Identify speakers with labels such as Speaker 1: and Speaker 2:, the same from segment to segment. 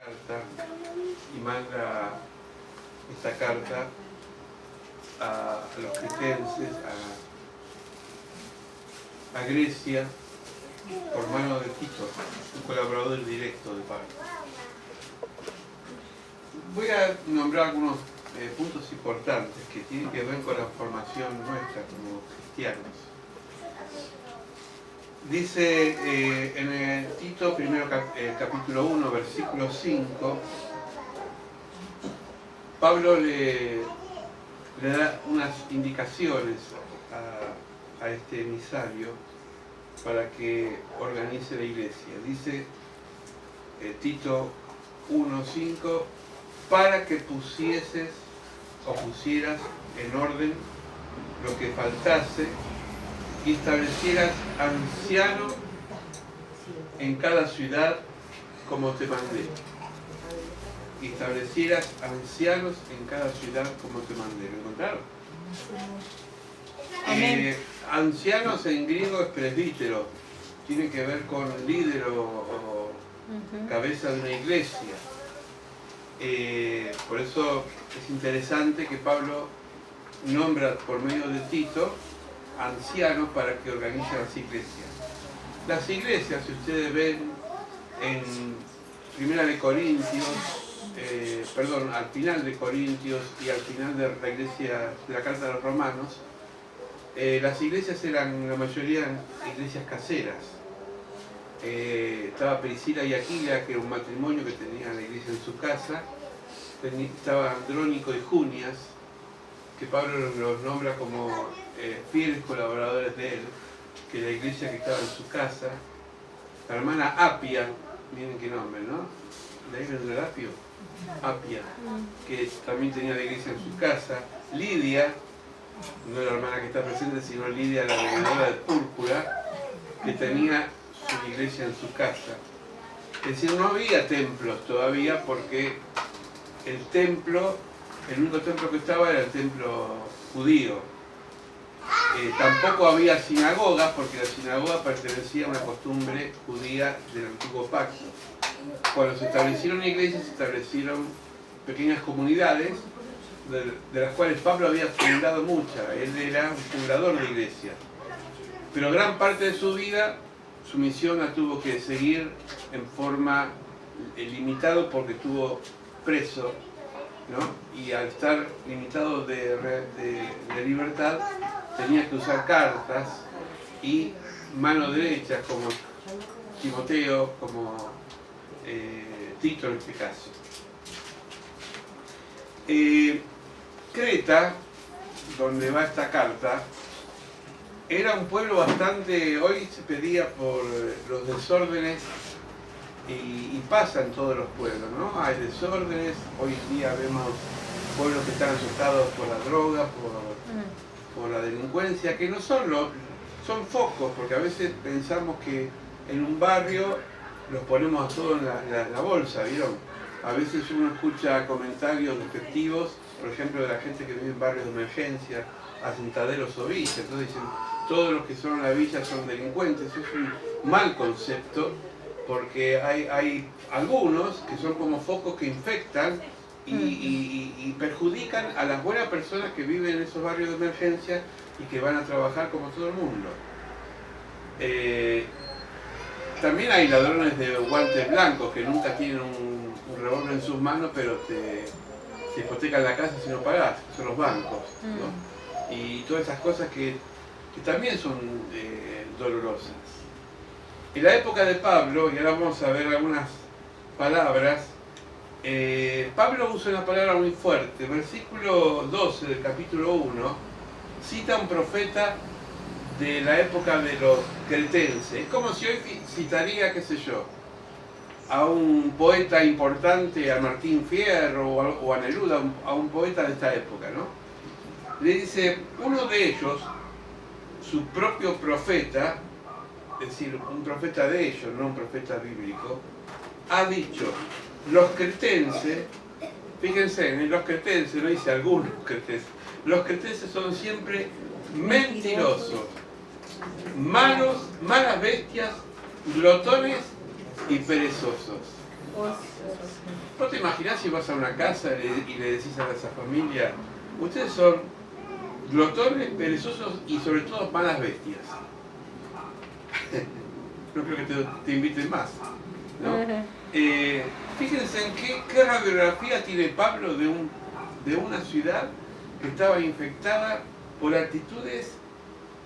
Speaker 1: carta y manda esta carta a los cretenses, a Grecia, por mano de Tito, un colaborador directo de Pablo. Voy a nombrar algunos puntos importantes que tienen que ver con la formación nuestra como cristianos. Dice en Tito, primero capítulo 1, versículo 5, Pablo le da unas indicaciones a este emisario para que organice la iglesia. Dice Tito 1:5, para que pusieras en orden lo que faltase y establecieras ancianos en cada ciudad como te mandé. Y establecieras ancianos en cada ciudad como te mandé. ¿Lo encontraron? Ancianos en griego es presbítero. Tiene que ver con líder o cabeza de una iglesia. Por eso es interesante que Pablo nombra por medio de Tito ancianos para que organicen las iglesias. Las iglesias, si ustedes ven en Primera de Corintios, al final de Corintios y al final de la iglesia, de la carta de los Romanos, las iglesias eran, la mayoría, iglesias caseras. Estaba Priscila y Aquila, que era un matrimonio que tenía la iglesia en su casa. Estaba Andrónico y Junias, que Pablo los nombra como fieles colaboradores de él, que la iglesia que estaba en su casa. La hermana Apia, miren qué nombre, ¿no? ¿De ahí vendrá el apio? Apia, que también tenía la iglesia en su casa. Lidia, no la hermana que está presente, sino Lidia, la vendedora de púrpura, que tenía su iglesia en su casa. Es decir, no había templos todavía porque el único templo que estaba era el templo judío. Tampoco había sinagogas porque la sinagoga pertenecía a una costumbre judía del antiguo pacto. Cuando se establecieron iglesias, se establecieron pequeñas comunidades de las cuales Pablo había fundado muchas. Él era un fundador de iglesia. Pero gran parte de su vida, su misión la tuvo que seguir en forma limitada porque estuvo preso, ¿no? Y al estar limitado de libertad, tenía que usar cartas y mano derecha como Timoteo, como Tito en este caso. Creta, donde va esta carta, era un pueblo bastante, hoy se pedía por los desórdenes y pasa en todos los pueblos, ¿no? Hay desórdenes, hoy en día vemos pueblos que están asustados por la droga, por la delincuencia, que no son focos, porque a veces pensamos que en un barrio los ponemos todos en la bolsa, ¿vieron? A veces uno escucha comentarios despectivos, por ejemplo, de la gente que vive en barrios de emergencia, asentaderos o villas, entonces dicen, todos los que son en la villa son delincuentes. Eso es un mal concepto, porque hay algunos que son como focos que infectan y perjudican a las buenas personas que viven en esos barrios de emergencia y que van a trabajar como todo el mundo. También hay ladrones de guantes blancos que nunca tienen un revólver en sus manos, pero te hipotecan la casa si no pagás, son los bancos, ¿no? Y todas esas cosas que también son dolorosas. En la época de Pablo, y ahora vamos a ver algunas palabras, Pablo usa una palabra muy fuerte. Versículo 12 del capítulo 1 cita a un profeta de la época de los cretenses. Es como si hoy citaría, qué sé yo, a un poeta importante, a Martín Fierro o a Neruda, a un poeta de esta época, ¿no? Le dice, uno de ellos, su propio profeta, es decir, un profeta de ellos, no un profeta bíblico, ha dicho, los cretenses, fíjense, en los cretenses, no dice algunos cretenses, los cretenses son siempre mentirosos, malas bestias, glotones y perezosos. ¿Vos te imaginás si vas a una casa y le decís a esa familia, ustedes son glotones, perezosos y sobre todo malas bestias? No creo que te inviten más, ¿no? Fíjense en qué radiografía tiene Pablo de una ciudad que estaba infectada por actitudes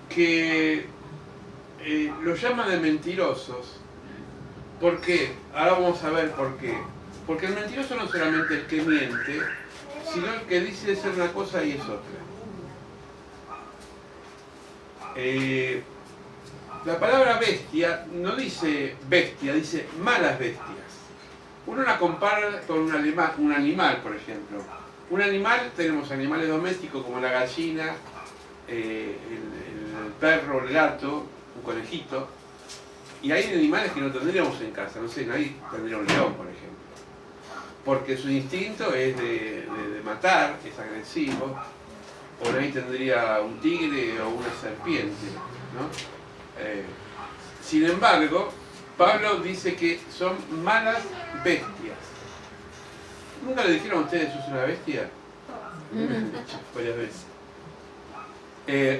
Speaker 1: que lo llaman de mentirosos. ¿Por qué? Ahora vamos a ver por qué. Porque el mentiroso no es solamente el que miente, sino el que dice ser una cosa y es otra. La palabra bestia no dice bestia, dice malas bestias. Uno la compara con un animal, por ejemplo. Un animal, tenemos animales domésticos como la gallina, el perro, el gato, un conejito. Y hay animales que no tendríamos en casa, no sé, nadie tendría un león, por ejemplo. Porque su instinto es de matar, es agresivo. O nadie tendría un tigre o una serpiente, ¿no? Sin embargo, Pablo dice que son malas bestias. ¿Nunca le dijeron a ustedes sos una bestia? Varias veces.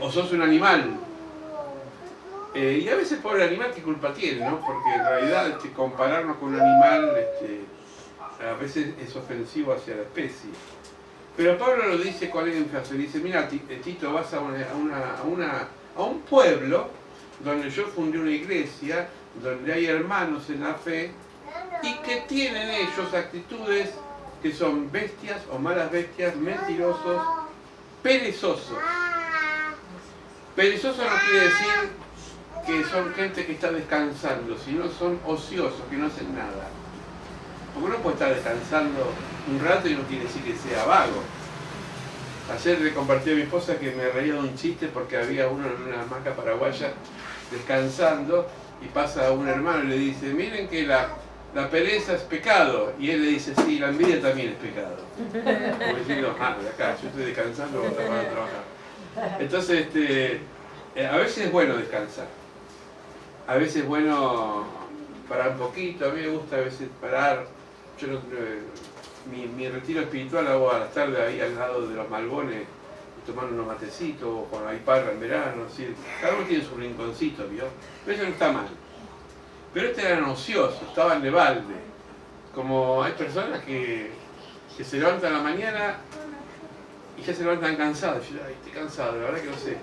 Speaker 1: O sos un animal. Y a veces pobre animal, ¿qué culpa tiene, no? Porque en realidad compararnos con un animal a veces es ofensivo hacia la especie. Pero Pablo lo dice con énfasis, dice, mira Tito, vas a un pueblo donde yo fundé una iglesia, donde hay hermanos en la fe, y que tienen ellos actitudes que son bestias o malas bestias, mentirosos, perezosos. Perezoso no quiere decir que son gente que está descansando, sino son ociosos, que no hacen nada. Porque uno puede estar descansando un rato y no quiere decir que sea vago. Ayer le compartí a mi esposa que me reía de un chiste porque había uno en una hamaca paraguaya descansando y pasa un hermano y le dice, miren que la pereza es pecado. Y él le dice, sí, la envidia también es pecado. Como diciendo, de acá, yo estoy descansando, vos estás para trabajar. Entonces, a veces es bueno descansar. A veces es bueno parar un poquito, a mí me gusta a veces parar. Yo mi retiro espiritual hago a las tardes ahí al lado de los Malbones, tomando unos matecitos, cuando hay parra en verano, ¿sí? Cada uno tiene su rinconcito, ¿vio? Pero eso no está mal. Pero este era ocioso, estaban de balde. Como hay personas que se levantan a la mañana y ya se levantan cansados. Yo, ay, estoy cansado, la verdad que no sé.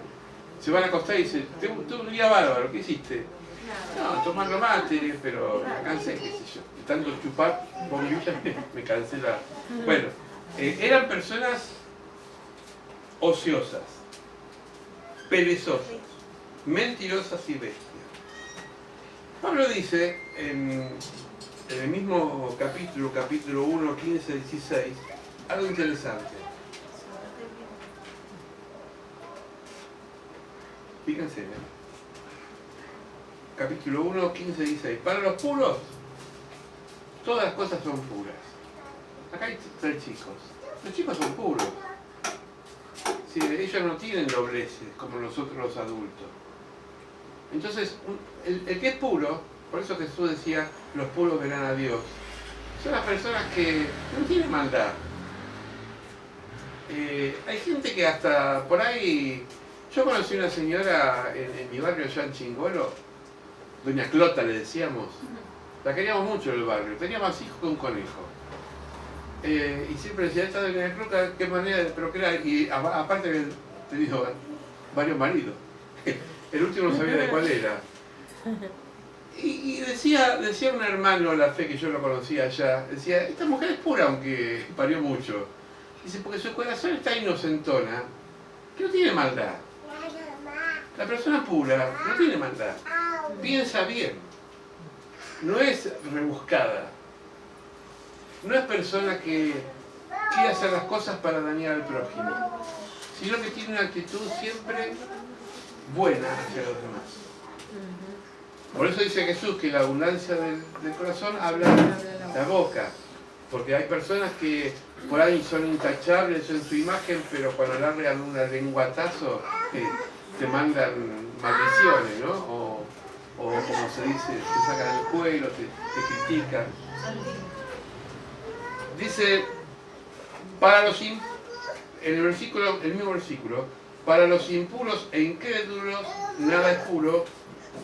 Speaker 1: Se van a acostar y dicen, tuve un día bárbaro, ¿qué hiciste? No, tomando mate, pero me cansé, qué sé yo. De tanto chupar bombilla me cansé la... Bueno, eran personas ociosas, perezosas, mentirosas y bestias. Pablo dice en el mismo capítulo 1, 15, 16, algo interesante. Fíjense, capítulo 1, 15, 16. Para los puros, todas las cosas son puras. Acá hay 3 chicos. Los chicos son puros. Sí, ellos no tienen dobleces como nosotros los adultos. Entonces, el que es puro, por eso Jesús decía, los puros verán a Dios, son las personas que no tienen maldad. Hay gente que hasta por ahí... Yo conocí una señora en mi barrio allá en Chingolo, doña Clota le decíamos, la queríamos mucho en el barrio, tenía más hijos que un conejo. Y siempre decía, esta doña Clota, qué manera de procrear, y aparte había tenido varios maridos. El último no sabía de cuál era. Y decía un hermano de la fe que yo lo conocía allá, decía, esta mujer es pura aunque parió mucho. Dice, porque su corazón está inocentona, que no tiene maldad. La persona pura no tiene maldad, piensa bien, no es rebuscada, no es persona que quiere hacer las cosas para dañar al prójimo, sino que tiene una actitud siempre buena hacia los demás. Por eso dice Jesús que la abundancia del corazón habla de la boca, porque hay personas que por ahí son intachables en su imagen, pero cuando largan un lenguatazo te mandan maldiciones, ¿no? O como se dice, te sacan el cuero, te critican. Dice, para los en el mismo versículo, para los impuros e incrédulos nada es puro,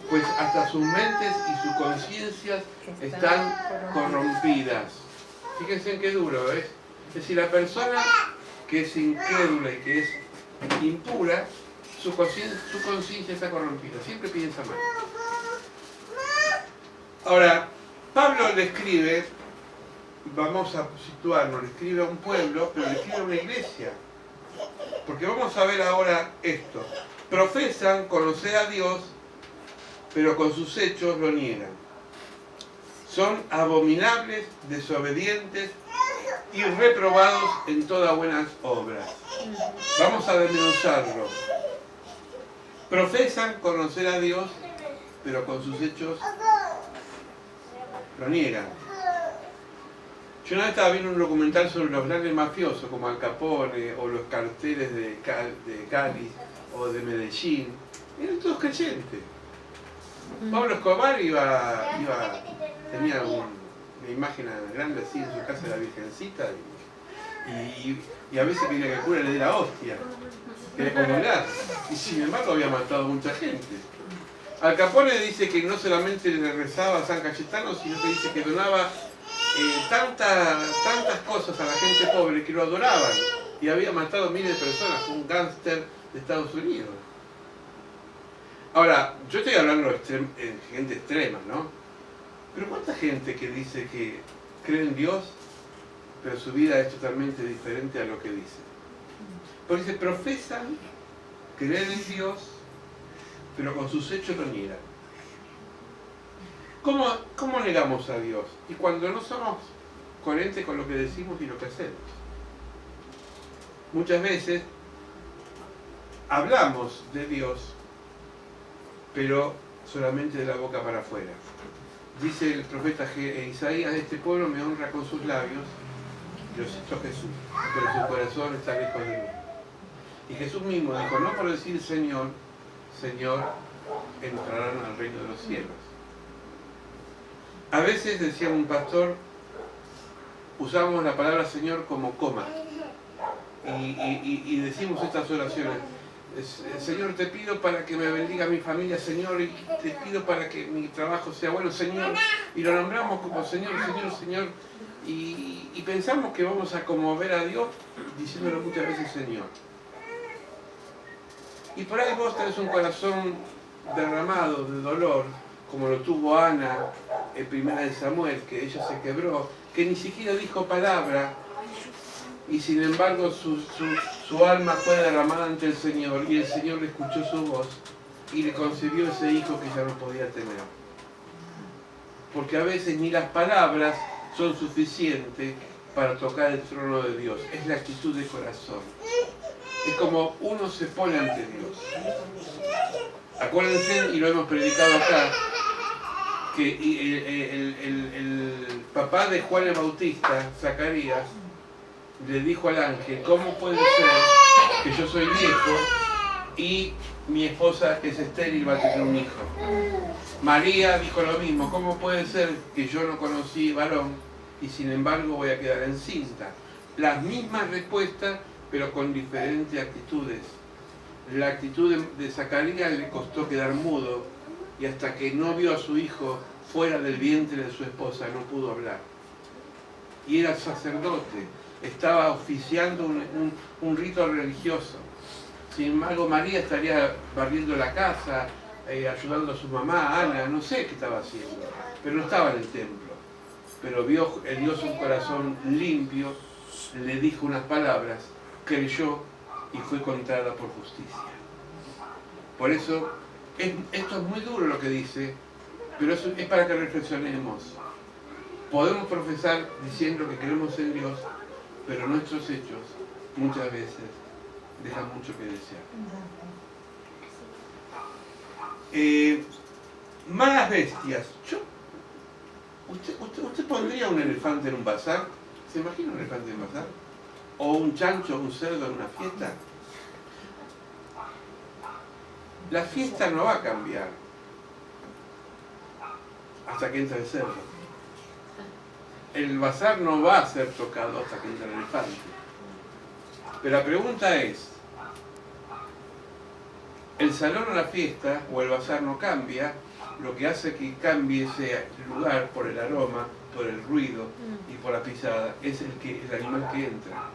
Speaker 1: pues hasta sus mentes y sus conciencias están corrompidas. Fíjense en qué duro es. Es decir, la persona que es incrédula y que es impura, su conciencia está corrompida, siempre piensa mal. Ahora, Pablo le escribe, vamos a situarnos, le escribe a un pueblo, pero le escribe a una iglesia. Porque vamos a ver ahora esto. Profesan conocer a Dios, pero con sus hechos lo niegan. Son abominables, desobedientes y reprobados en todas buenas obras. Vamos a desmenuzarlo. Profesan conocer a Dios, pero con sus hechos lo niegan. Yo una vez estaba viendo un documental sobre los grandes mafiosos como Al Capone o los carteles de Cali o de Medellín. Eran todos creyentes. Pablo Escobar tenía una imagen grande así en su casa de la Virgencita y a veces quería que el cura le diera hostia, quería comulgar, y sin embargo había matado a mucha gente. Al Capone dice que no solamente le rezaba a San Cayetano, sino que dice que donaba tantas cosas a la gente pobre que lo adoraban y había matado miles de personas, un gángster de Estados Unidos. Ahora, yo estoy hablando de gente extrema, ¿no? Pero ¿cuánta gente que dice que cree en Dios, pero su vida es totalmente diferente a lo que dice? Porque se profesan creer en Dios, pero con sus hechos lo niegan. ¿Cómo negamos a Dios? Y cuando no somos coherentes con lo que decimos y lo que hacemos. Muchas veces hablamos de Dios, pero solamente de la boca para afuera. Dice el profeta Isaías, este pueblo me honra con sus labios, yo cito a Jesús, pero su corazón está lejos de mí. Y Jesús mismo dijo, no por decir Señor, Señor, entrarán al reino de los cielos. A veces, decía un pastor, usamos la palabra Señor como coma y decimos estas oraciones. Señor, te pido para que me bendiga mi familia, Señor, y te pido para que mi trabajo sea bueno, Señor, y lo nombramos como Señor, Señor, Señor, y pensamos que vamos a conmover a Dios diciéndole muchas veces Señor. Y por ahí vos tenés un corazón derramado de dolor, como lo tuvo Ana en Primera de Samuel, que ella se quebró, que ni siquiera dijo palabra, y sin embargo su alma fue derramada ante el Señor, y el Señor le escuchó su voz, y le concibió ese hijo que ya no podía tener. Porque a veces ni las palabras son suficientes para tocar el trono de Dios, es la actitud de corazón. Es como uno se pone ante Dios. Acuérdense, y lo hemos predicado acá, que el papá de Juan el Bautista, Zacarías, le dijo al ángel, ¿cómo puede ser que yo soy viejo y mi esposa que es estéril va a tener un hijo? María dijo lo mismo, ¿cómo puede ser que yo no conocí varón y sin embargo voy a quedar encinta? Las mismas respuestas, pero con diferentes actitudes. La actitud de Zacarías le costó quedar mudo y hasta que no vio a su hijo fuera del vientre de su esposa no pudo hablar. Y era sacerdote, estaba oficiando un rito religioso. Sin embargo, María estaría barriendo la casa, ayudando a su mamá, Ana, no sé qué estaba haciendo, pero no estaba en el templo. Pero vio en Dios un corazón limpio, le dijo unas palabras, creyó y fue contada por justicia. Por eso, esto es muy duro lo que dice, pero eso es para que reflexionemos. Podemos profesar diciendo que creemos en Dios, pero nuestros hechos muchas veces dejan mucho que desear. Malas bestias. ¿Usted pondría un elefante en un bazar? ¿Se imagina un elefante en un bazar? ¿O un chancho, un cerdo en una fiesta? La fiesta no va a cambiar hasta que entra el cerdo. el bazar no va a ser tocado hasta que entre el elefante. Pero la pregunta es, el salón o la fiesta o el bazar no cambia, lo que hace que cambie ese lugar por el aroma, por el ruido y por la pisada, es el animal que entra.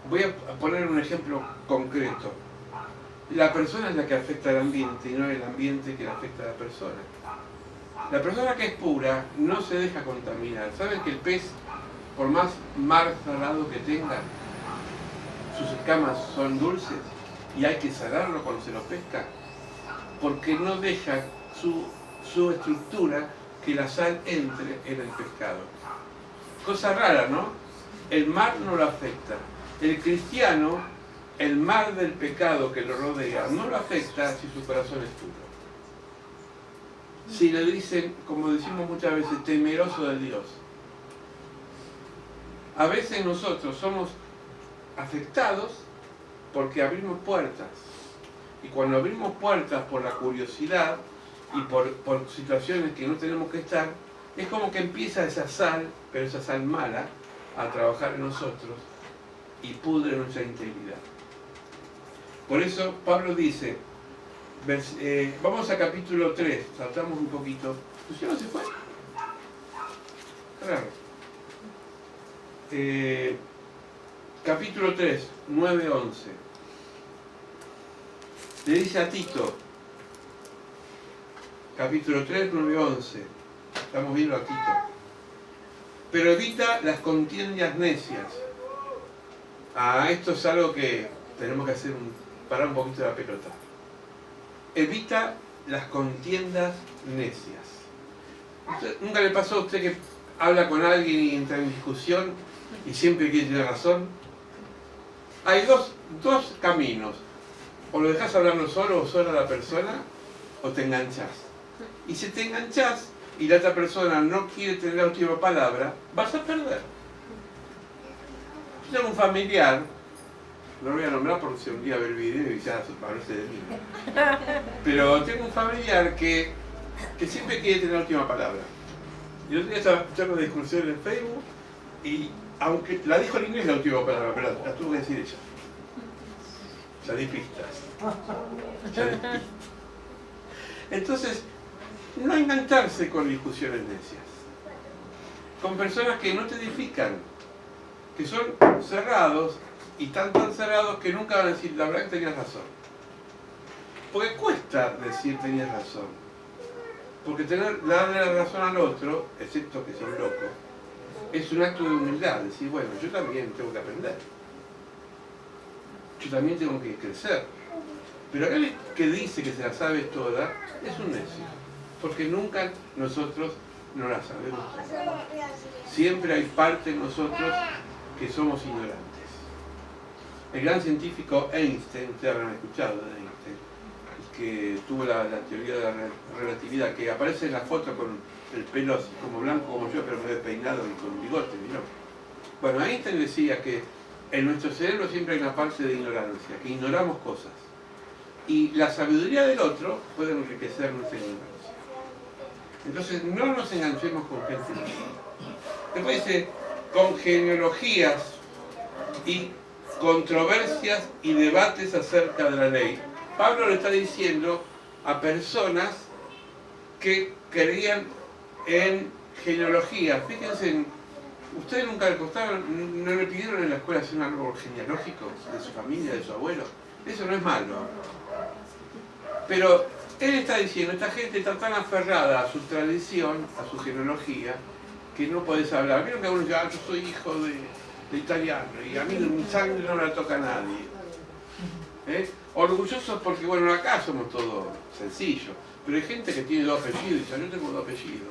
Speaker 1: Voy a poner un ejemplo concreto. La persona es la que afecta al ambiente y no el ambiente que le afecta a la persona. La persona que es pura no se deja contaminar. ¿Saben que el pez, por más mar salado que tenga, sus escamas son dulces y hay que salarlo cuando se lo pesca? Porque no deja su estructura que la sal entre en el pescado. Cosa rara, ¿no? El mar no lo afecta. El cristiano, el mar del pecado que lo rodea, no lo afecta si su corazón es puro. Si le dicen, como decimos muchas veces, temeroso de Dios. A veces nosotros somos afectados porque abrimos puertas. Y cuando abrimos puertas por la curiosidad y por situaciones que no tenemos que estar, es como que empieza esa sal, pero esa sal mala, a trabajar en nosotros y pudre nuestra integridad. Por eso Pablo dice, vamos a capítulo 3, saltamos un poquito. ¿Luciano se fue? Claro. Capítulo 3, 9-11. Le dice a Tito, capítulo 3, 9-11. Estamos viendo a Tito. Pero evita las contiendas necias. Esto es algo que tenemos que hacer, parar un poquito la pelota. Evita las contiendas necias. ¿Nunca le pasó a usted que habla con alguien y entra en discusión y siempre quiere tener razón? Hay dos caminos. O lo dejas hablando solo o sola a la persona, o te enganchás. Y si te enganchás y la otra persona no quiere tener la última palabra, vas a perder. Yo tengo un familiar, no lo voy a nombrar porque si un día ve el video y ya parece de mí. Pero tengo un familiar que siempre quiere tener la última palabra. Y el otro día estaba escuchando una discusión en Facebook y aunque la dijo en inglés la última palabra, pero la tuvo que decir ella. Ya di pistas. Entonces, no engancharse con discusiones necias. Con personas que no te edifican, que son cerrados y tan cerrados que nunca van a decir la verdad que tenías razón. Porque cuesta decir tenías razón. Porque darle la razón al otro, excepto que sea un loco, es un acto de humildad. Decir, bueno, yo también tengo que aprender. Yo también tengo que crecer. Pero aquel que dice que se la sabe toda es un necio. Porque nunca nosotros no la sabemos toda. Siempre hay parte de nosotros que somos ignorantes. El gran científico Einstein, ustedes habrán escuchado de Einstein, que tuvo la teoría de la relatividad, que aparece en la foto con el pelo así como blanco como yo, pero medio despeinado y con bigote, ¿no? Bueno, Einstein decía que en nuestro cerebro siempre hay una parte de ignorancia, que ignoramos cosas. Y la sabiduría del otro puede enriquecer nuestra ignorancia. Entonces, no nos enganchemos con gente así. Después dice, con genealogías y controversias y debates acerca de la ley. Pablo le está diciendo a personas que creían en genealogía. Fíjense, ustedes nunca le costaron, no le pidieron en la escuela hacer un árbol genealógico de su familia, de su abuelo. Eso no es malo. Pero él está diciendo, esta gente está tan aferrada a su tradición, a su genealogía, que no podés hablar. Vieron que algunos dicen, yo soy hijo de italiano y a mí mi sangre no la toca a nadie. Orgullosos porque, bueno, acá somos todos sencillos, pero hay gente que tiene 2 apellidos y dice, yo tengo 2 apellidos.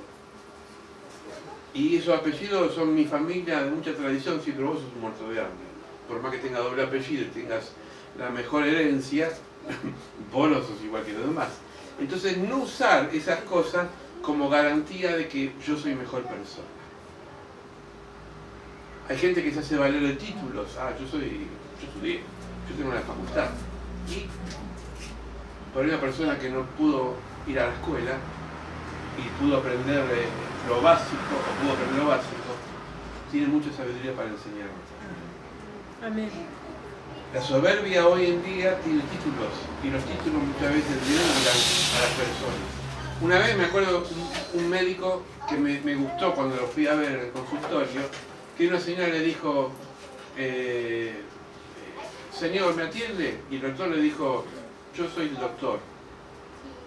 Speaker 1: Y esos apellidos son mi familia de mucha tradición, sí, pero vos sos un muerto de hambre. Por más que tengas doble apellido y tengas la mejor herencia, vos no sos igual que los demás. Entonces, no usar esas cosas como garantía de que yo soy mejor persona. Hay gente que se hace valer de títulos. Yo estudié, yo tengo una facultad. Y por una persona que no pudo ir a la escuela y pudo aprender lo básico, o pudo aprender lo básico, tiene mucha sabiduría para enseñarnos.
Speaker 2: Amén.
Speaker 1: La soberbia hoy en día tiene títulos, y los títulos muchas veces denigran a las personas. Una vez me acuerdo un médico que me gustó cuando lo fui a ver en el consultorio, que una señora le dijo, señor, ¿me atiende? Y el doctor le dijo, yo soy el doctor.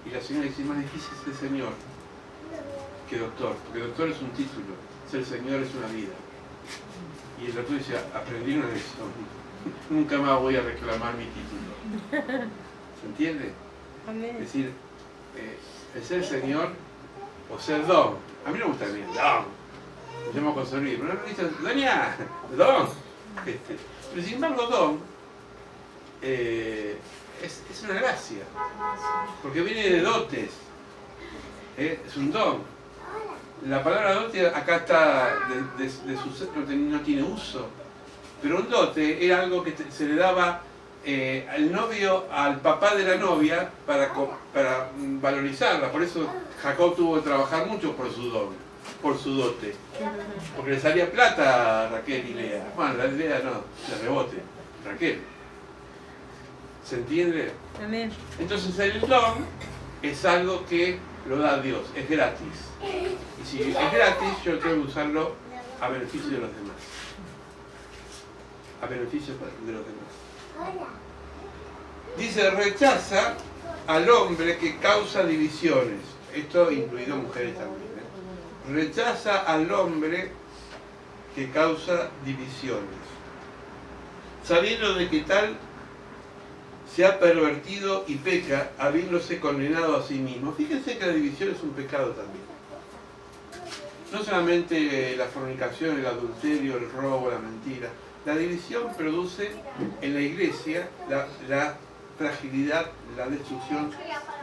Speaker 1: Y la señora dice, más difícil es el señor que doctor, porque doctor es un título, ser señor es una vida. Y el doctor dice, aprendí una lección, nunca más voy a reclamar mi título. ¿Se entiende?
Speaker 2: Amén.
Speaker 1: Es decir, el ser señor o ser don. A mí no me gusta bien, don. Me llamo con sonrío, pero no me dicen, doña, don. Pero sin embargo, don es una gracia, porque viene de dotes, es un don. La palabra dote acá está no tiene uso, pero un dote era algo que se le daba al novio, al papá de la novia, para valorizarla. Por eso Jacob tuvo que trabajar mucho por su don, por su dote, porque le salía plata a Raquel y Lea. Bueno, la Lea no, le rebote, Raquel. ¿Se entiende?
Speaker 2: Amén.
Speaker 1: Entonces el don es algo que lo da Dios, es gratis. Y si es gratis, yo tengo que usarlo a beneficio de los demás. A beneficio de los demás. Dice, rechaza al hombre que causa divisiones. Esto incluido mujeres también. Rechaza al hombre que causa divisiones, sabiendo de que tal se ha pervertido y peca, habiéndose condenado a sí mismo. Fíjense que la división es un pecado también. No solamente la fornicación, el adulterio, el robo, la mentira. La división produce en la iglesia la fragilidad, la destrucción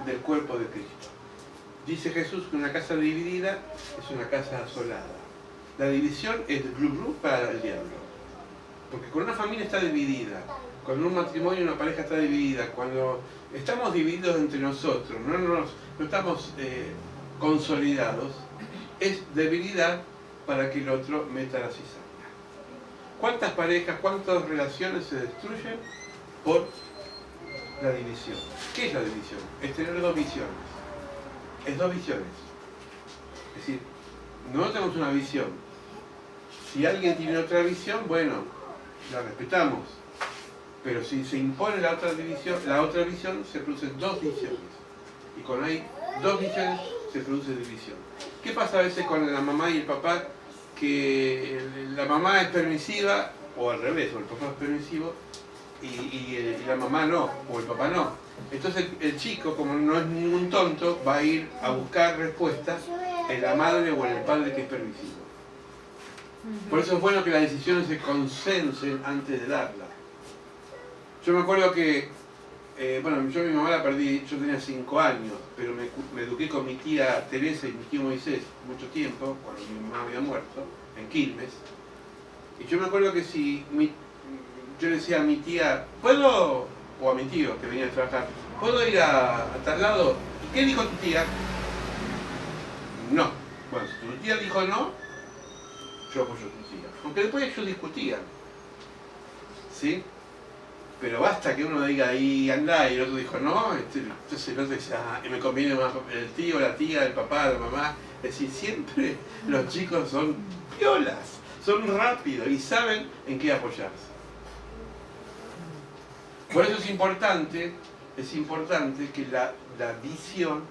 Speaker 1: del cuerpo de Cristo. Dice Jesús que una casa dividida es una casa asolada. La división es glu para el diablo. Porque cuando una familia está dividida, cuando un matrimonio y una pareja está dividida, cuando estamos divididos entre nosotros, no estamos consolidados, es debilidad para que el otro meta la cizaña. ¿Cuántas parejas, cuántas relaciones se destruyen por la división? ¿Qué es la división? Es tener dos visiones. Es dos visiones. Es decir, nosotros tenemos una visión. Si alguien tiene otra visión, bueno, la respetamos. Pero si se impone la otra visión, se producen dos visiones. Y cuando hay dos visiones, se produce división. ¿Qué pasa a veces con la mamá y el papá? Que la mamá es permisiva, o al revés, o el papá es permisivo, y la mamá no, o el papá no. Entonces el chico, como no es ningún tonto, va a ir a buscar respuestas en la madre o en el padre que es permisivo. Por eso es bueno que las decisiones se consensen antes de darlas. Yo me acuerdo que, yo mi mamá la perdí, yo tenía 5 años, pero me eduqué con mi tía Teresa y mi tío Moisés mucho tiempo, cuando mi mamá había muerto, en Quilmes. Y yo me acuerdo que yo le decía a mi tía, ¿puedo? O a mi tío que venía a trabajar, ¿puedo ir a tal lado? ¿Y qué dijo tu tía? No. Bueno, si tu tía dijo no, yo apoyo a tu tía. Aunque después ellos discutían. ¿Sí? Pero basta que uno diga ahí anda y el otro dijo no, entonces el otro dice, me conviene más el tío, la tía, el papá, la mamá. Es decir, siempre los chicos son piolas, son rápidos y saben en qué apoyarse. Por eso es importante que la visión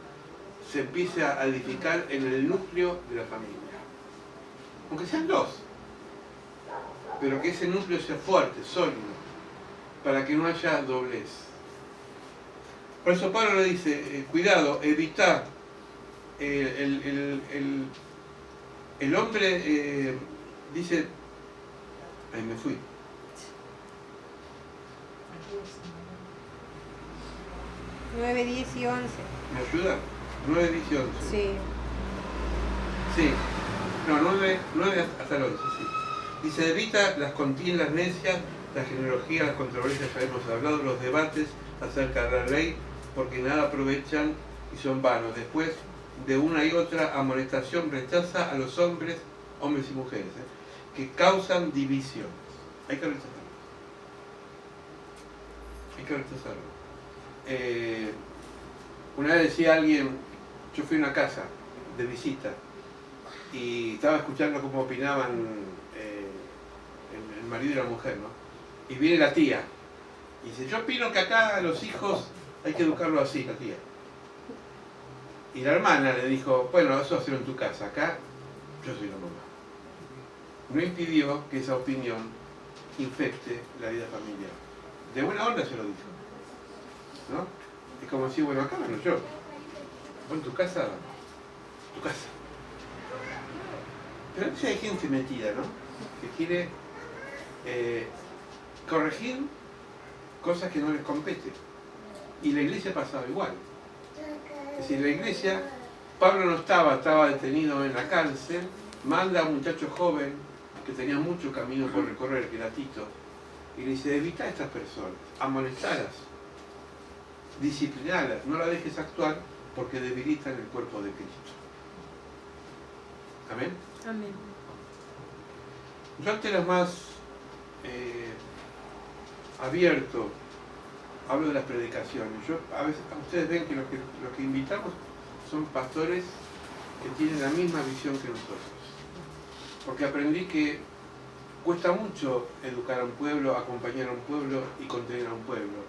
Speaker 1: se empiece a edificar en el núcleo de la familia. Aunque sean dos, pero que ese núcleo sea fuerte, sólido, para que no haya doblez. Por eso Pablo le dice, cuidado, evitar el hombre, dice, ahí me fui.
Speaker 2: Nueve, 10 y 11.
Speaker 1: ¿Me ayuda? 9, 10 y 11.
Speaker 2: Sí.
Speaker 1: Sí. No, 9 hasta el 11, sí. Dice, evita las contiendas necias, la genealogía, las controversias que hemos hablado, los debates acerca de la ley, porque nada aprovechan y son vanos. Después de una y otra amonestación rechaza a los hombres y mujeres, que causan divisiones. Hay que rechazarlo. Hay que rechazarlo. Una vez decía alguien, yo fui a una casa de visita y estaba escuchando cómo opinaban el marido y la mujer, ¿no? Y viene la tía y dice, yo opino que acá a los hijos hay que educarlo así, la tía. Y la hermana le dijo, bueno, eso hacerlo en tu casa, acá yo soy la mamá. No impidió que esa opinión infecte la vida familiar. De buena onda se lo dijo, ¿no? Es como decir, bueno, acá mando yo. Vos en tu casa, tu casa. Pero a veces hay gente metida, ¿no? Que quiere corregir cosas que no les competen. Y la iglesia pasaba igual. Es decir, la iglesia, Pablo no estaba detenido en la cárcel, manda a un muchacho joven que tenía mucho camino por recorrer, que era Tito, y le dice, evita a estas personas, amonestalas, disciplinalas, no la dejes actuar porque debilitan el cuerpo de Cristo. ¿Amén?
Speaker 2: Amén.
Speaker 1: Yo ante los más abierto hablo de las predicaciones. Yo a veces, ustedes ven que los que invitamos son pastores que tienen la misma visión que nosotros. Porque aprendí que cuesta mucho educar a un pueblo, acompañar a un pueblo y contener a un pueblo.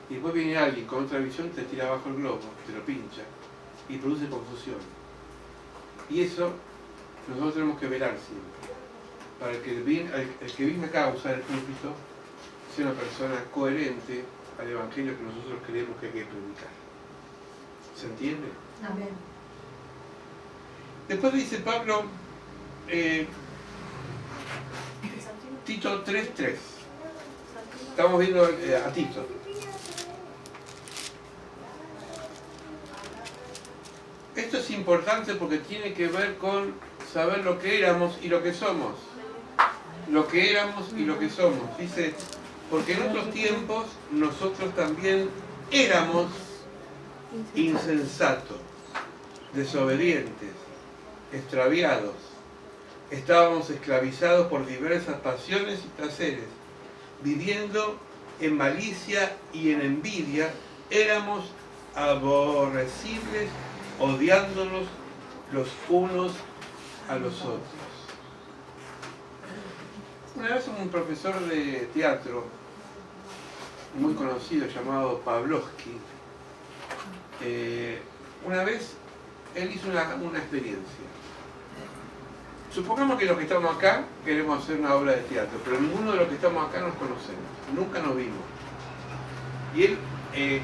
Speaker 1: Y después viene alguien con otra visión, te tira abajo el globo, te lo pincha y produce confusión. Y eso nosotros tenemos que velar siempre, para que el que viene acá a usar el púlpito sea una persona coherente al evangelio que nosotros creemos que hay que predicar. ¿Se entiende?
Speaker 2: Amén.
Speaker 1: Después dice Pablo, Tito 3:3. Estamos viendo a Tito. Esto es importante porque tiene que ver con saber lo que éramos y lo que somos. Lo que éramos y lo que somos. Dice, porque en otros tiempos nosotros también éramos insensatos, desobedientes, extraviados. Estábamos esclavizados por diversas pasiones y placeres. Viviendo en malicia y en envidia, éramos aborrecibles, odiándonos los unos a los otros. Una vez un profesor de teatro muy conocido llamado Pavlovsky, una vez él hizo una experiencia. Supongamos que los que estamos acá queremos hacer una obra de teatro, pero ninguno de los que estamos acá nos conocemos, nunca nos vimos. Y él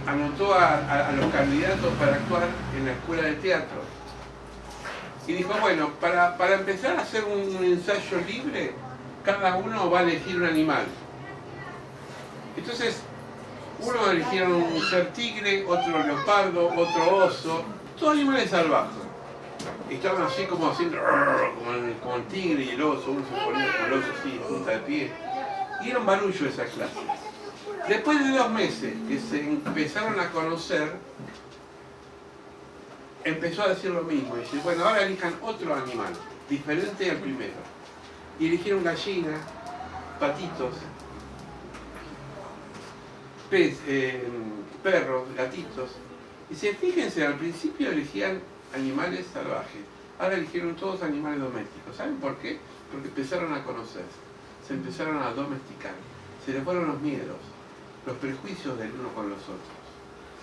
Speaker 1: anotó a los candidatos para actuar en la escuela de teatro. Y dijo, bueno, para empezar a hacer un ensayo libre, cada uno va a elegir un animal. Entonces, uno eligieron un ser tigre, otro leopardo, otro oso, todos animales salvajes. Y estaban así como haciendo como el tigre y el oso, uno se ponía con el oso así, punta de pie. Y era un barullo esa clase. Después de 2 meses que se empezaron a conocer, empezó a decir lo mismo. Dice, bueno, ahora elijan otro animal, diferente al primero. Y eligieron gallinas, patitos, perros, gatitos. Dice, fíjense, al principio elegían animales salvajes, ahora eligieron todos animales domésticos. ¿Saben por qué? Porque empezaron a conocerse, se empezaron a domesticar, se les fueron los miedos, los prejuicios del uno con los otros.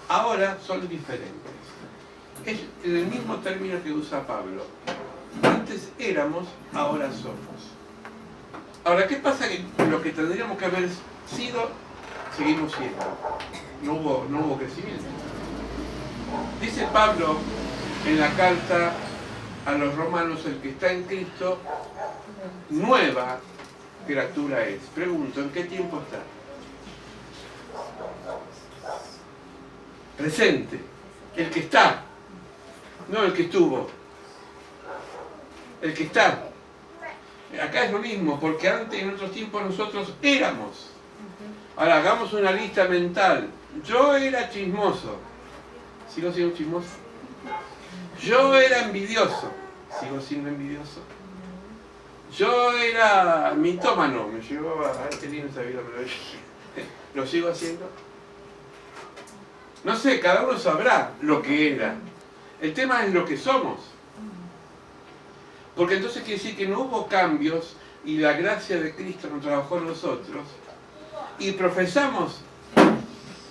Speaker 1: Ahora son diferentes. Es en el mismo término que usa Pablo. Antes éramos, ahora somos. Ahora, ¿qué pasa? Que lo que tendríamos que haber sido, seguimos siendo. No hubo crecimiento. Dice Pablo en la carta a los romanos, el que está en Cristo, nueva criatura es. Pregunto, ¿en qué tiempo está? Presente. El que está, no el que estuvo. El que está. Acá es lo mismo, porque antes, en otros tiempos, nosotros éramos. Ahora, hagamos una lista mental. Yo era chismoso. ¿Sigo siendo chismoso? Yo era envidioso, sigo siendo envidioso. Yo era mitómano, me llegó a qué lindo esa vida, lo sigo haciendo. No sé, cada uno sabrá lo que era. El tema es lo que somos. Porque entonces quiere decir que no hubo cambios y la gracia de Cristo no trabajó en nosotros. Y profesamos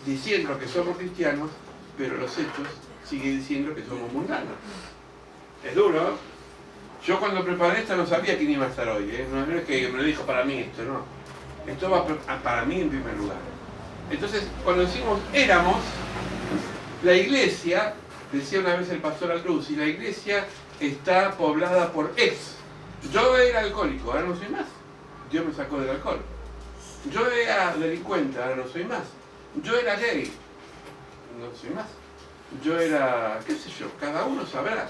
Speaker 1: diciendo que somos cristianos, pero los hechos siguen diciendo que somos mundanos. Es duro, ¿no? Yo cuando preparé esto no sabía quién iba a estar hoy, ¿eh? No es que me lo dijo para mí esto, no. Esto va para mí en primer lugar. Entonces, cuando decimos éramos, la iglesia, decía una vez el pastor Alcruz, y la iglesia está poblada por ex. Yo era alcohólico, ahora no soy más. Dios me sacó del alcohol. Yo era delincuente, ahora no soy más. Yo era gay, no soy más. Yo era, qué sé yo, cada uno sabrá.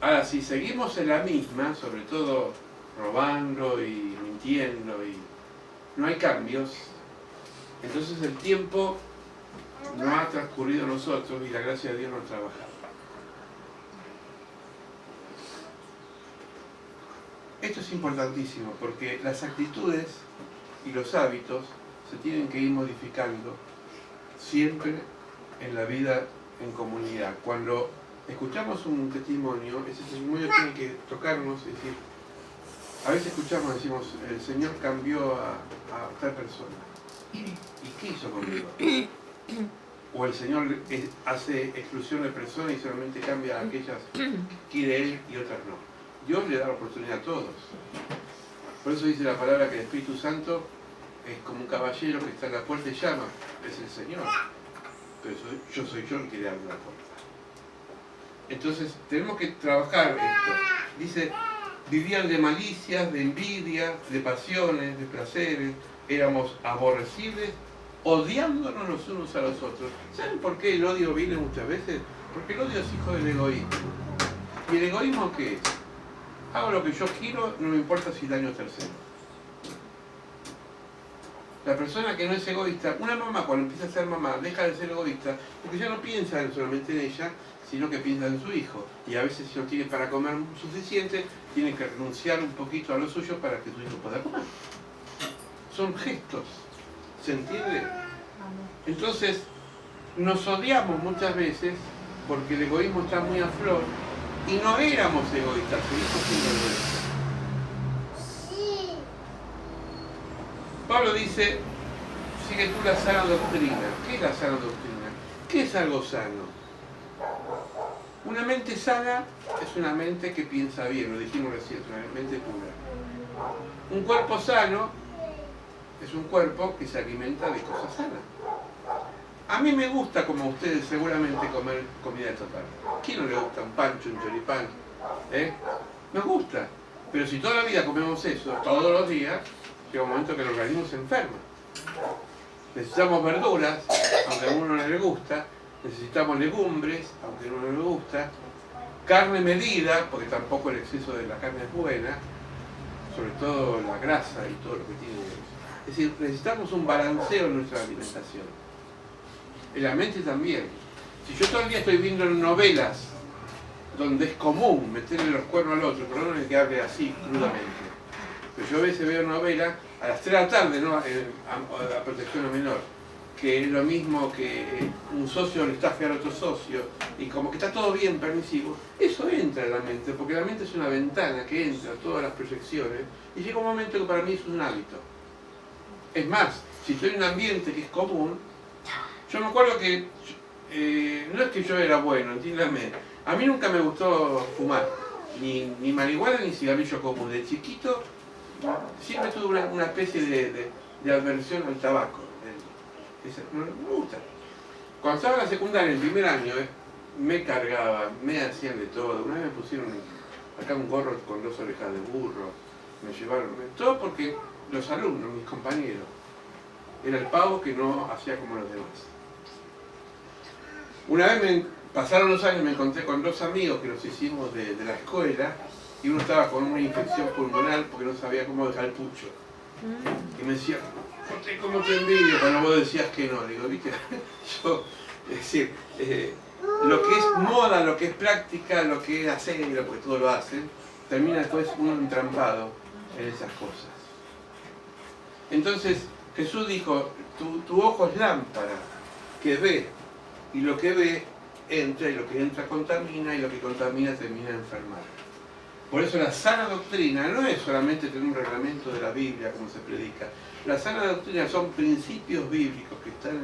Speaker 1: Ahora, si seguimos en la misma, sobre todo robando y mintiendo y no hay cambios, entonces el tiempo no ha transcurrido a nosotros y la gracia de Dios no ha trabajado. Esto es importantísimo porque las actitudes y los hábitos se tienen que ir modificando siempre en la vida en comunidad. Cuando escuchamos un testimonio, ese testimonio tiene que tocarnos, es decir, a veces escuchamos, decimos, el Señor cambió a tal persona. ¿Y qué hizo conmigo? O el Señor hace exclusión de personas y solamente cambia a aquellas que quiere Él y otras no. Dios le da la oportunidad a todos. Por eso dice la palabra que el Espíritu Santo es como un caballero que está en la puerta y llama. Es el Señor. Pero yo soy yo el que le abre la puerta. Entonces tenemos que trabajar esto. Dice, vivían de malicias, de envidia, de pasiones, de placeres, éramos aborrecibles, odiándonos los unos a los otros. ¿Saben por qué el odio viene muchas veces? Porque el odio es hijo del egoísmo. ¿Y el egoísmo qué es? Hago lo que yo quiero, no me importa si daño a terceros. La persona que no es egoísta, una mamá cuando empieza a ser mamá deja de ser egoísta porque ya no piensa solamente en ella, sino que piensa en su hijo. Y a veces si no tiene para comer suficiente, tiene que renunciar un poquito a lo suyo para que su hijo pueda comer. Son gestos, ¿se entiende? Entonces, nos odiamos muchas veces porque el egoísmo está muy a flor y no éramos egoístas, seguimos siendo egoístas. Pablo dice, sigue tú la sana doctrina. ¿Qué es la sana doctrina? ¿Qué es algo sano? Una mente sana es una mente que piensa bien, lo dijimos recién, una mente pura. Un cuerpo sano es un cuerpo que se alimenta de cosas sanas. A mí me gusta, como a ustedes seguramente, comer comida total. ¿A quién no le gusta un pancho, un choripán? Nos gusta. Pero si toda la vida comemos eso, todos los días, llega un momento que el organismo se enferma. Necesitamos verduras, aunque a uno no le gusta. Necesitamos legumbres, aunque a uno no le gusta. Carne medida, porque tampoco el exceso de la carne es buena. Sobre todo la grasa y todo lo que tiene. Es decir, necesitamos un balanceo en nuestra alimentación. En la mente también. Si yo todo el día estoy viendo novelas donde es común meterle los cuernos al otro, pero no es que hable así, crudamente. Pero yo a veces veo novelas a las 3 de la tarde, ¿no? A protección a menor, que es lo mismo que un socio le estafe al otro socio, y como que está todo bien permisivo, eso entra en la mente, porque la mente es una ventana que entra todas las proyecciones, y llega un momento que para mí es un hábito. Es más, si estoy en un ambiente que es común, yo me acuerdo que, no es que yo era bueno, entiéndame, a mí nunca me gustó fumar, ni marihuana ni cigarrillo común. De chiquito siempre tuve una especie de aversión al tabaco. No me gusta. Cuando estaba en la secundaria, en el primer año, me cargaban, me hacían de todo. Una vez me pusieron acá un gorro con 2 orejas de burro, me llevaron, todo porque los alumnos, mis compañeros, era el pavo que no hacía como los demás. Una vez pasaron los años, me encontré con 2 amigos que nos hicimos de la escuela y uno estaba con una infección pulmonar porque no sabía cómo dejar el pucho. Y me decía, ¿cómo te envidio cuando vos decías que no? Digo, viste, yo, es decir, lo que es moda, lo que es práctica, lo que es hacer, porque todo lo hacen, termina después uno entrampado en esas cosas. Entonces Jesús dijo, tu ojo es lámpara, que ve, y lo que ve entra, y lo que entra contamina, y lo que contamina termina de enfermar. Por eso la sana doctrina no es solamente tener un reglamento de la Biblia como se predica. La sana doctrina son principios bíblicos que están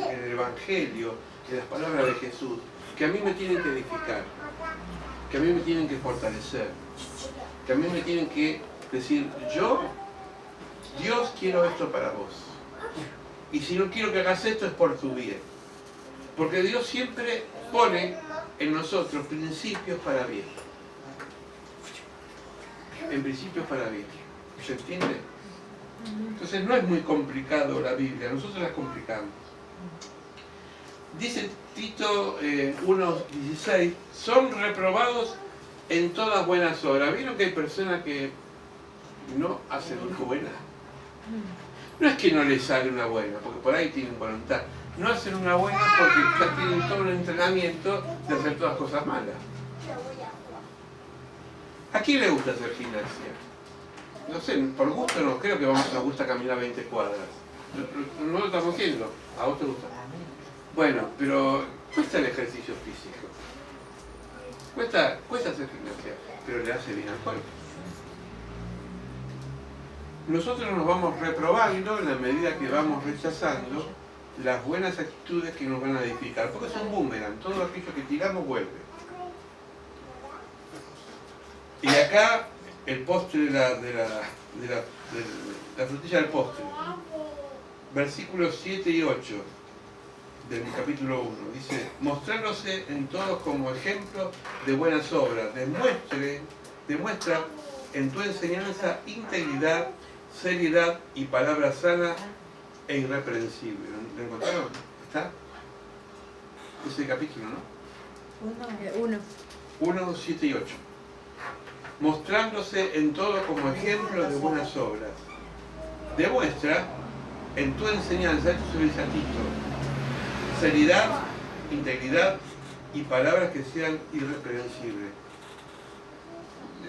Speaker 1: en el Evangelio, en las palabras de Jesús, que a mí me tienen que edificar, que a mí me tienen que fortalecer, que a mí me tienen que decir, yo, Dios, quiero esto para vos. Y si no quiero que hagas esto es por tu bien. Porque Dios siempre pone en nosotros principios para bien. En principios para bien. ¿Se entiende? Entonces no es muy complicado la Biblia, nosotros la complicamos. Dice Tito 1:16, son reprobados en todas buenas obras. ¿Vieron que hay personas que no hacen una buena? No es que no les sale una buena, porque por ahí tienen voluntad. No hacen una buena porque ya tienen todo un entrenamiento de hacer todas cosas malas. ¿A quién le gusta hacer gimnasia? No sé, por gusto no, creo que nos gusta caminar 20 cuadras. No lo estamos haciendo, ¿a vos te gusta? Bueno, pero cuesta el ejercicio físico. Cuesta hacer gimnasia, pero le hace bien al cuerpo. Nosotros nos vamos reprobando en la medida que vamos rechazando las buenas actitudes que nos van a edificar, porque es un boomerang, todo aquello que tiramos vuelve. Y acá el postre de la frutilla del postre, versículos 7 y 8 del capítulo 1, dice, mostrándose en todos como ejemplo de buenas obras, demuestra en tu enseñanza integridad, seriedad y palabra sana e irreprensible. ¿Lo encontraron? ¿Está? Ese capítulo, ¿no? 1, 7 y 8. Mostrándose en todo como ejemplo de buenas obras. Demuestra en tu enseñanza, esto se lo dice a Tito, seriedad, integridad y palabras que sean irreprensibles.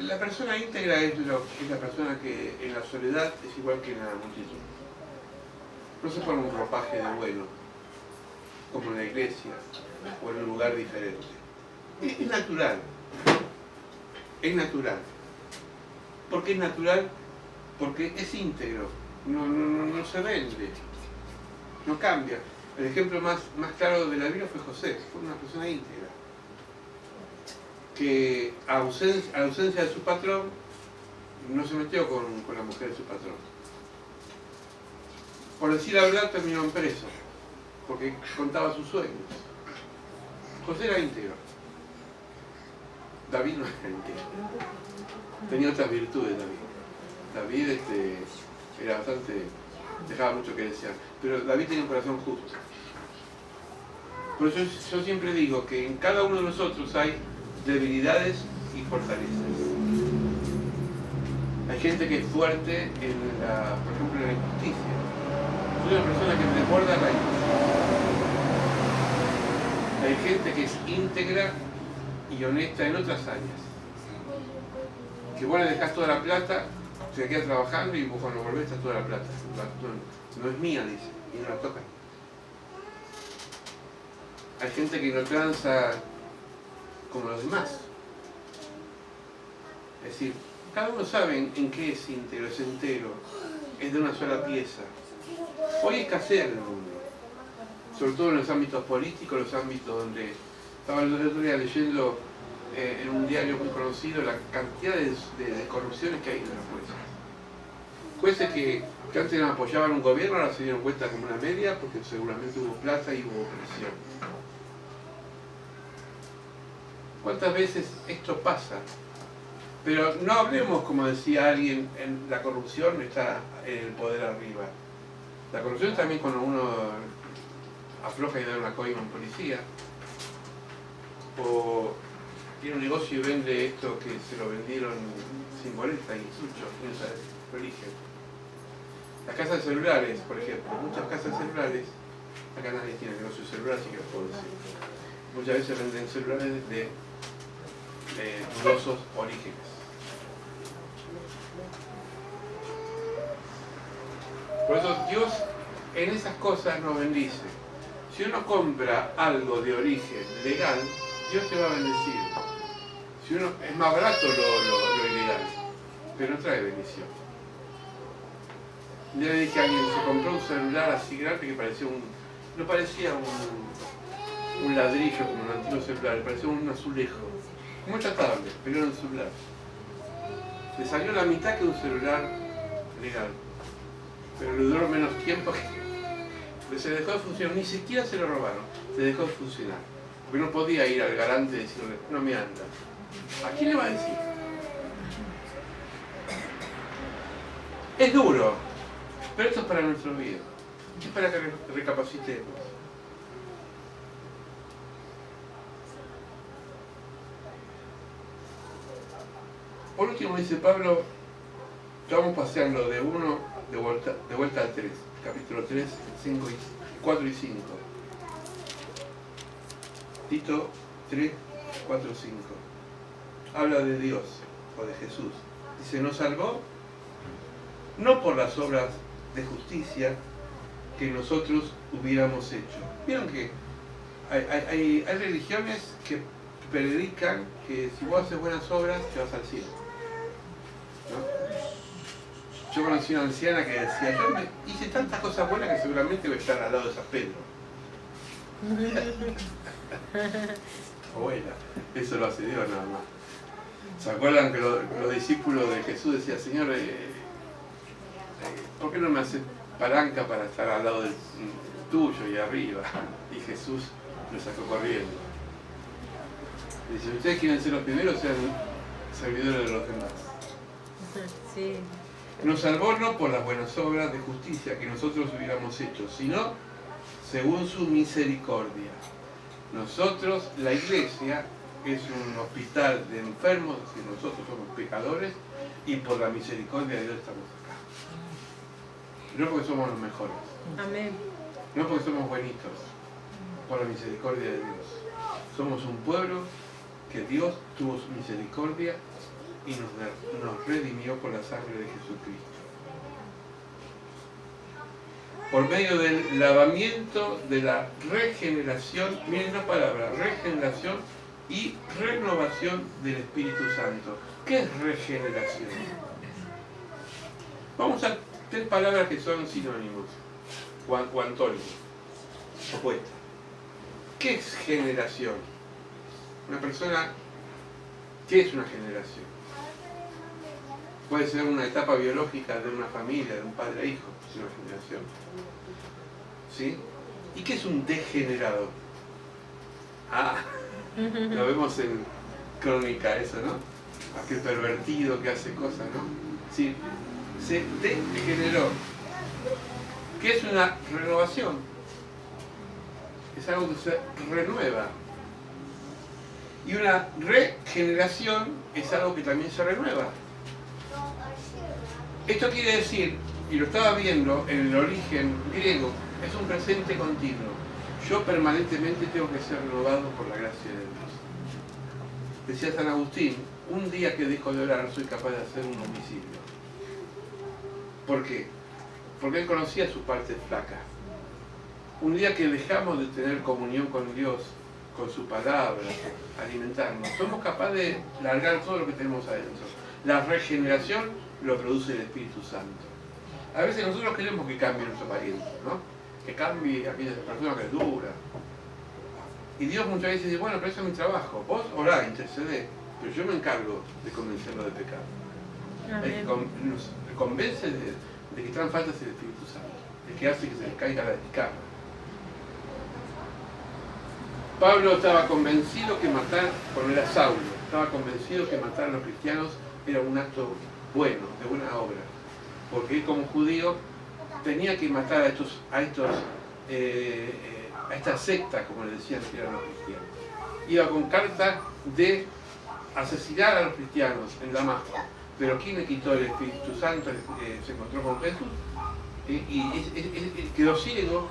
Speaker 1: La persona íntegra es la persona que en la soledad es igual que en la multitud. No se pone un ropaje de bueno, como en la iglesia o en un lugar diferente. Es natural. Es natural. ¿Por qué es natural? Porque es íntegro. No se vende. No cambia. El ejemplo más claro de la Biblia fue José. Fue una persona íntegra. Que a ausencia de su patrón, no se metió con la mujer de su patrón. Por decir la verdad, terminó en preso, porque contaba sus sueños. José era íntegro. David no era íntegro. Tenía otras virtudes David era bastante, dejaba mucho que desear. Pero David tenía un corazón justo. Por eso yo siempre digo que en cada uno de nosotros hay debilidades y fortalezas. Hay gente que es fuerte por ejemplo, en la injusticia. Soy una persona que me desborda la injusticia. Hay gente que es íntegra y honesta en otras áreas. Que vos le dejás toda la plata, se queda trabajando y vos cuando volvés está toda la plata. No es mía, dice, y no la tocan. Hay gente que no tranza como los demás. Es decir, cada uno sabe en qué es íntegro, es entero, es de una sola pieza. Hoy hay escasez en el mundo, sobre todo en los ámbitos políticos, los ámbitos donde estaba el otro día leyendo en un diario muy conocido la cantidad de corrupciones que hay en los jueces. Jueces que antes no apoyaban un gobierno, ahora se dieron cuenta como una media porque seguramente hubo plata y hubo presión. ¿Cuántas veces esto pasa? Pero no hablemos, como decía alguien, en la corrupción está en el poder arriba. La corrupción es también cuando uno afloja y da una coima a un policía, o tiene un negocio y vende esto que se lo vendieron sin boleta y sucho, quién sabe, lo eligen. Las casas de celulares, por ejemplo, muchas casas de celulares, acá nadie tiene negocio de celular, así que lo puedo decir. muchas veces venden celulares de dudosos orígenes. Por eso Dios en esas cosas nos bendice. Si uno compra algo de origen legal, Dios te va a bendecir. Si uno, es más barato lo ilegal, pero no trae bendición. Le dije a alguien, se compró un celular así grande que parecía no parecía un ladrillo como un antiguo celular, parecía un azulejo. Muy tratable, pero era un celular. Le salió la mitad que un celular legal, pero le duró menos tiempo que se dejó de funcionar, ni siquiera se lo robaron, se dejó de funcionar. Porque no podía ir al garante y decirle, no me anda. ¿A quién le va a decir? Es duro, pero esto es para nuestro bien, es para que recapacitemos. Por último dice Pablo, estamos paseando de vuelta al 3, capítulo 3, 4 y 5. Tito 3, 4, 5. Habla de Dios o de Jesús. Dice, nos salvó no por las obras de justicia que nosotros hubiéramos hecho. Vieron que hay religiones que predican que si vos haces buenas obras te vas al cielo, ¿no? Yo conocí una anciana que decía, yo hice tantas cosas buenas que seguramente voy a estar al lado de San Pedro. Abuela, eso lo hace Dios nada más. ¿Se acuerdan que los discípulos de Jesús decían, Señor, ¿por qué no me haces palanca para estar al lado del tuyo y arriba? Y Jesús lo sacó corriendo. Dice, ustedes quieren ser los primeros, sean servidores de los demás.
Speaker 2: Sí.
Speaker 1: Nos salvó no por las buenas obras de justicia que nosotros hubiéramos hecho, sino según su misericordia. Nosotros, la iglesia, es un hospital de enfermos, es decir, nosotros somos pecadores y por la misericordia de Dios estamos acá. No porque somos los mejores.
Speaker 2: Amén.
Speaker 1: No porque somos buenitos, por la misericordia de Dios. Somos un pueblo que Dios tuvo su misericordia y nos redimió por la sangre de Jesucristo. Por medio del lavamiento de la regeneración, miren la palabra, regeneración y renovación del Espíritu Santo. ¿Qué es regeneración? Vamos a 3 palabras que son sinónimos o antónimos, opuestas. ¿Qué es generación? Una persona, ¿qué es una generación? Puede ser una etapa biológica de una familia, de un padre a hijo, es una generación. ¿Sí? ¿Y qué es un degenerado? Lo vemos en Crónica eso, ¿no? Aquel pervertido que hace cosas, ¿no? Sí, se degeneró. ¿Qué es una renovación? Es algo que se renueva. Y una regeneración es algo que también se renueva. Esto quiere decir, y lo estaba viendo en el origen griego, es un presente continuo. Yo permanentemente tengo que ser renovado por la gracia de Dios. Decía San Agustín, un día que dejo de orar soy capaz de hacer un homicidio. ¿Por qué? Porque él conocía su parte flaca. Un día que dejamos de tener comunión con Dios, con su palabra, alimentarnos, somos capaces de largar todo lo que tenemos adentro. La regeneración lo produce el Espíritu Santo. A veces nosotros queremos que cambie nuestro pariente, ¿no? Que cambie aquella persona que es dura. Y Dios muchas veces dice, bueno, pero eso es mi trabajo. Vos orá, intercedé, pero yo me encargo de convencerlo de pecado. Nos convence de que están faltas el Espíritu Santo, de que hace que se les caiga la descarga. Pablo estaba convencido que matar, cuando era Saulo, estaba convencido que matar a los cristianos era un acto bueno, de buena obra, porque él como judío tenía que matar a esta secta, como le decían que eran los cristianos. Iba con carta de asesinar a los cristianos en Damasco, pero ¿quién le quitó el Espíritu Santo? Se encontró con Jesús y quedó ciego.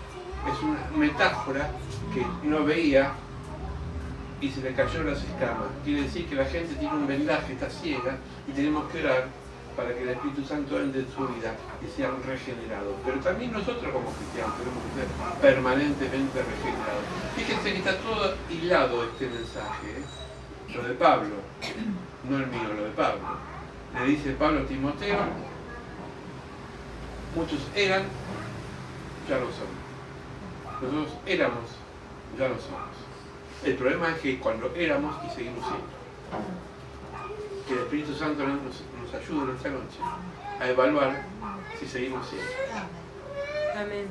Speaker 1: Es una metáfora que no veía y se le cayeron las escamas. Quiere decir que la gente tiene un vendaje, está ciega, y tenemos que orar para que el Espíritu Santo entre en su vida y sean regenerados. Pero también nosotros como cristianos tenemos que ser permanentemente regenerados. Fíjense que está todo hilado este mensaje, ¿eh? Lo de Pablo, no el mío, lo de Pablo. Le dice Pablo a Timoteo, muchos eran, ya no son. Nosotros éramos, ya no somos. El problema es que cuando éramos y seguimos siendo. Que el Espíritu Santo nos ayude en esta noche a evaluar si seguimos siendo.
Speaker 2: Amén.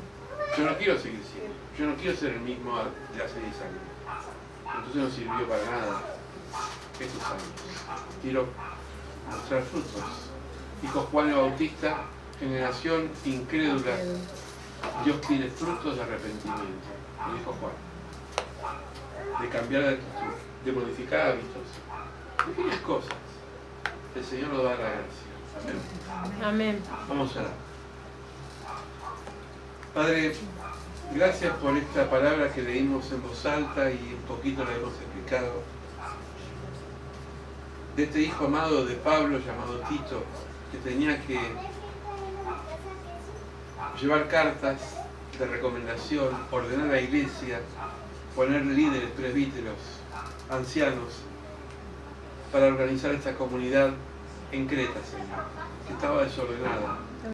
Speaker 1: Yo no quiero seguir siendo. Yo no quiero ser el mismo de hace 10 años. Entonces no sirvió para nada esos años. Quiero mostrar frutos. Dijo Juan el Bautista, generación incrédula. Dios tiene frutos de arrepentimiento. Lo dijo Juan. De cambiar de actitud, de modificar hábitos, pequeñas cosas. El Señor nos da la gracia. Amén.
Speaker 2: Amén.
Speaker 1: Vamos a orar. Padre, gracias por esta palabra que leímos en voz alta y un poquito la hemos explicado. De este hijo amado de Pablo llamado Tito, que tenía que llevar cartas de recomendación, ordenar a la iglesia, poner líderes, presbíteros, ancianos, para organizar esta comunidad en Creta, Señor, que estaba desordenada.